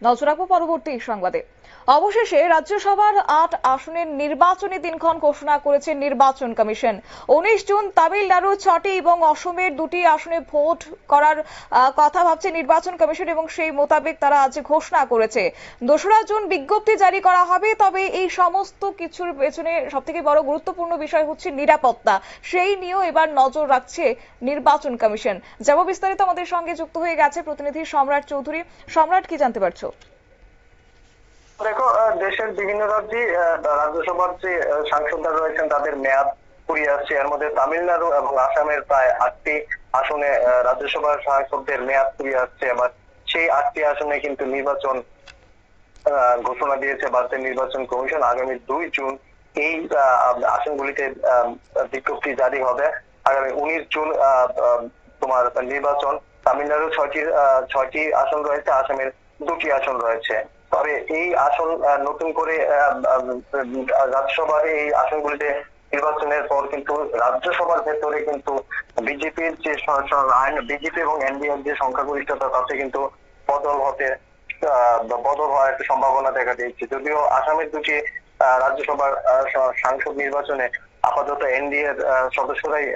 নজর রাখবো পরবর্তী সংবাদে। অবশেষে রাজ্যসভার ৮ আসনের নির্বাচনী দিনক্ষণ ঘোষণা করেছে নির্বাচন কমিশন। ১৯ জুন তামিলনাড়ুর ৬টি এবং অসমের ২টি আসনে ভোট করার কথা ভাবছে নির্বাচন কমিশন এবং সেই মোতাবেক তারা আজ ঘোষণা করেছে। ২রা জুন বিজ্ঞপ্তি জারি করা হবে। তবে এই সমস্ত কিছুর পেছনে সবথেকে বড় গুরুত্বপূর্ণ বিষয় হচ্ছে নিরাপত্তা। সেই নিয়েও এবার নজর রাখছে নির্বাচন কমিশন। যাব বিস্তারিত আমাদের সঙ্গে যুক্ত হয়ে গেছে প্রতিনিধি সম্রাট চৌধুরী। সম্রাট, কি জানতে পারছো? দেখো, দেশের বিভিন্ন রাজ্যে রাজ্যসভার যে সাংসদরা রয়েছেন তাদের মেয়াদ ফুরিয়ে আসছে। এর মধ্যে তামিলনাড়ু এবং আসামের প্রায় ৮টি আসনে রাজ্যসভার সাংসদদের মেয়াদ ফুরিয়ে আসছে। আবার সেই ৮টি আসনে কিন্তু নির্বাচন ঘোষণা দিয়েছে ভারতের নির্বাচন কমিশন। আগামী ২ জুন এই আসনগুলিতে বিজ্ঞপ্তি জারি হবে। আগামী ১৯ জুন তোমার নির্বাচন। তামিলনাড়ু ৬টি আসন রয়েছে, আসামের ২টি আসন রয়েছে। তবে এই আসন নতুন করে রাজ্যসভার এই আসনগুলিতে নির্বাচনের পর কিন্তু রাজ্যসভার ভেতরে কিন্তু বিজেপির যে বিজেপি এবং এনডিএর যে সংখ্যাগরিষ্ঠতা তাতে কিন্তু বদল হওয়ার একটা সম্ভাবনা দেখা দিয়েছে। যদিও আসামের ২টি রাজ্যসভার সাংসদ নির্বাচনে আপাতত এনডিএ সদস্যরাই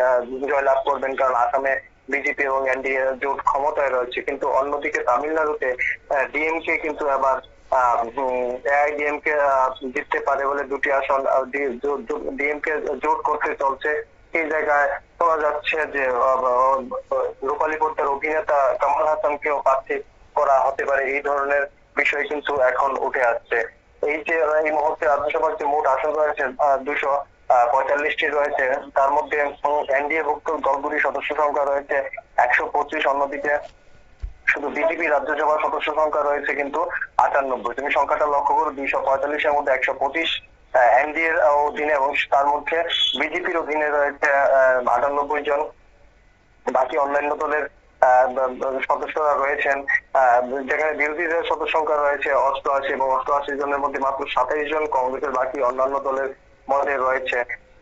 জয়লাভ করবেন, কারণ আসামে বিজেপি এবং এনডিএ জোট ক্ষমতায় রয়েছে। কিন্তু অন্যদিকে তামিলনাড়ুতে ডিএমকে কিন্তু আবার এআইডিএমকে জিততে পারে বলে ২টি আসন ডিএমকে জোট করতে চলছে। এই জায়গায় শোনা যাচ্ছে যে রূপালী পর্দার অভিনেতা কমল হাসানকেও প্রার্থী করা হতে পারে। এই ধরনের বিষয় কিন্তু এখন উঠে আসছে। এই যে এই মুহূর্তে রাজ্যসভার যে মোট আসন রয়েছে ২৪৫টি রয়েছে, তার মধ্যে এনডিএ ভুক্ত দলগুলির সদস্য সংখ্যা রয়েছে ১২৫। অন্যদিকে শুধু বিজেপি রাজ্যসভার সদস্য সংখ্যা রয়েছে কিন্তু ৯৮। তুমি সংখ্যাটা লক্ষ্য করো, ২৪৫-এর মধ্যে ১২৫ এনডিএর অধীনে এবং তার মধ্যে বিজেপির অধীনে রয়েছে ৯৮ জন। বাকি অন্যান্য দলের সদস্যরা রয়েছেন, যেখানে বিরোধীদের সদস্য সংখ্যা রয়েছে ৮৮ এবং ৮৮ জনের মধ্যে মাত্র ২৭ জন কংগ্রেসের, বাকি অন্যান্য দলের মধ্যে রয়েছে।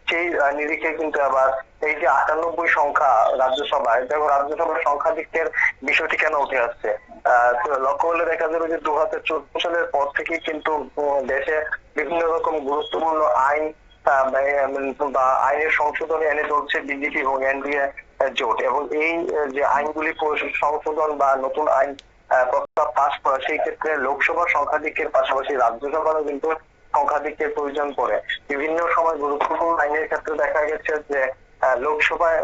সেই নিরিখে কিন্তু আবার এই যে ৯৮ সংখ্যা রাজ্যসভায়, দেখো রাজ্যসভার সংখ্যাধিক্যের বিষয়টি কেন উঠে আসছে। লক্ষ্য করলে দেখা যাবে যে ২০১৪ সালের পর থেকে কিন্তু দেশে বিভিন্ন রকম গুরুত্বপূর্ণ আইন বা আইনের সংশোধন এনে চলছে বিজেপি এবং এনডিএ জোট। এবং এই যে আইনগুলি সংশোধন বা নতুন আইন প্রস্তাব পাস করা, সেই ক্ষেত্রে লোকসভার সংখ্যাধিক্যের পাশাপাশি রাজ্যসভারও কিন্তু সংখ্যাধিক্যের প্রয়োজন পড়ে। বিভিন্ন সময় গুরুত্বপূর্ণ আইনের ক্ষেত্রে দেখা গেছে যে লোকসভায়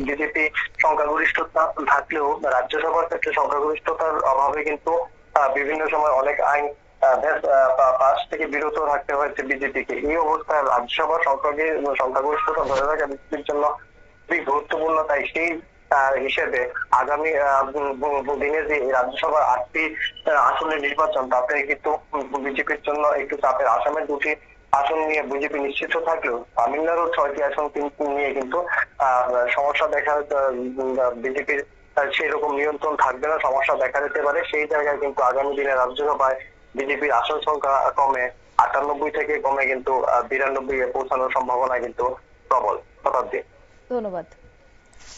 বিজেপি সংখ্যাগরিষ্ঠতা থাকলেও রাজ্যসভার ক্ষেত্রে সংখ্যাগরিষ্ঠতার অভাবে কিন্তু বিভিন্ন সময় অনেক আইন পাস থেকে বিরত থাকতে হয়েছে বিজেপিকে। এই অবস্থায় রাজ্যসভার সংখ্যাগরিষ্ঠতা ধরে রাখা বিজেপির জন্য খুবই গুরুত্বপূর্ণ। তাই সেই হিসেবে আগামী দিনে যে রাজ্যসভার ৮টি আসনের নির্বাচন, তাতে কিন্তু বিজেপির জন্য একটু চাপের। আসামের ২টি আসন নিয়ে বিজেপি নিশ্চিত থাকলেও তামিলনাড়ুর ৬টি আসন কিন্তু নিয়ে কিন্তু সমস্যা বিজেপির সেই রকম নিয়ন্ত্রণ থাকবে না, সমস্যা দেখা দিতে পারে। সেই জায়গায় কিন্তু আগামী দিনে রাজ্যসভায় বিজেপির আসন সংখ্যা কমে ৯৮ থেকে কমে কিন্তু ৯২-এ পৌঁছানোর সম্ভাবনা কিন্তু প্রবল। শতাব্দী। ধন্যবাদ।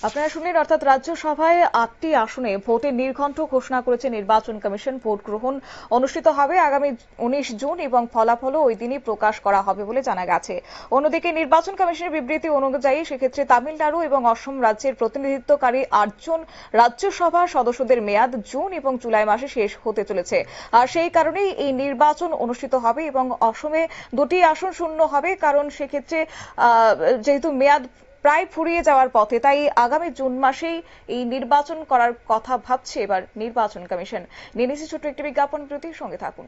আপনারা শুনলেন, অর্থাৎ রাজ্যসভায় ৮টি আসনে ভোটের নির্ঘণ্ট ঘোষণা করেছে নির্বাচন কমিশন। ভোট গ্রহণ অনুষ্ঠিত হবে আগামী ১৯ জুন এবং ফলাফলও ওই দিনই প্রকাশ করা হবে বলে জানা গেছে। অন্যদিকে নির্বাচন কমিশনের বিবৃতি অনুযায়ী সেক্ষেত্রে তামিলনাড়ু এবং অসম রাজ্যের প্রতিনিধিত্বকারী ৮ জন রাজ্যসভা সদস্যদের মেয়াদ জুন এবং জুলাই মাসে শেষ হতে চলেছে। আর সেই কারণেই এই নির্বাচন অনুষ্ঠিত হবে এবং অসমে ২টি আসন শূন্য হবে, কারণ সেক্ষেত্রে যেহেতু মেয়াদ প্রায় ফুরিয়ে যাওয়ার পথে, তাই আগামী জুন মাসেই এই নির্বাচন করার কথা ভাবছে এবার নির্বাচন কমিশন। নিয়ে নিচ্ছি ছোট্ট একটি বিজ্ঞাপন বিরতির সঙ্গে থাকুন।